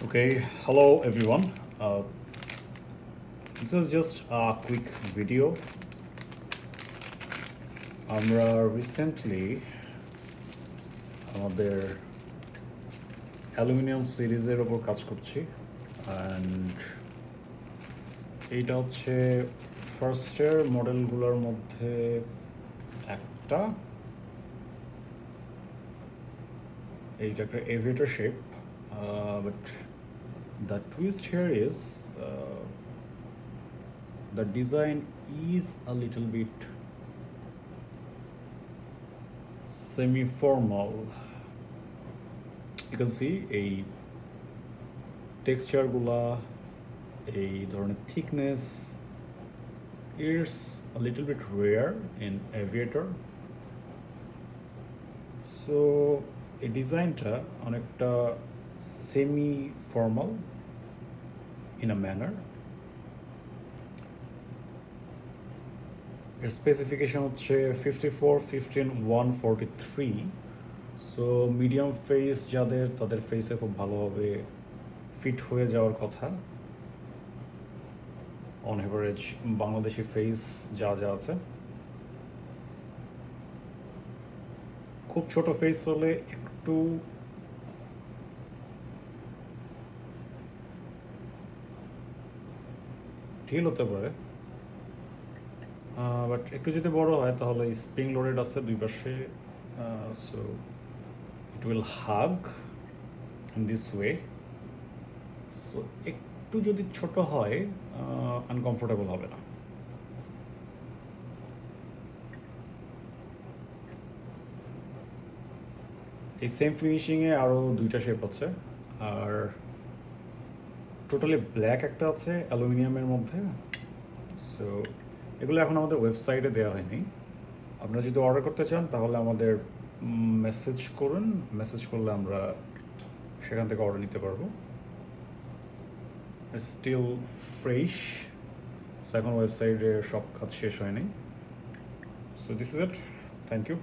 Okay, hello everyone. This is just a quick video. আমরা recently আমাদের aluminium সিরিজের ওপর কাজ করছি অ্যান্ড এইটা হচ্ছে ফার্স্টের মডেলগুলোর মধ্যে একটা। এইটা একটা aviator shape, but the twist here is the design is a little bit semi-formal. You can see এই টেক্সচারগুলা, এই ধরনের thickness is a little bit rare in aviator. So এই ডিজাইনটা অনেকটা semi-formal in a manner. এর স্পেসিফিকেশন হচ্ছে 54-15-143। So medium face যাদের, তাদের ফেসে খুব ভালোভাবে ফিট হয়ে যাওয়ার কথা। অন এভারেজ বাংলাদেশি ফেস যা যা আছে, খুব ছোট ফেস হলে একটু ঢিল হতে পারে, বাট একটু যদি বড় হয় তাহলে স্প্রিং লোডেড আছে দুই পাশে, so it will hug in this way. So একটু যদি ছোট হয় আনকমফোর্টেবল হবে না। এই সেম ফিনিশিংয়ে আরও দুইটা শেপ আছে, আর টোটালি ব্ল্যাক একটা আছে অ্যালুমিনিয়ামের মধ্যে। সো এগুলো এখন আমাদের ওয়েবসাইটে দেওয়া হয়নি। আপনারা যদি অর্ডার করতে চান তাহলে আমাদের মেসেজ করুন, মেসেজ করলে আমরা সেখান থেকে অর্ডার নিতে পারবো। স্টিল ফ্রেশ, সো এখন ওয়েবসাইটে সব কাজ শেষ হয়নি। So this is it, thank you.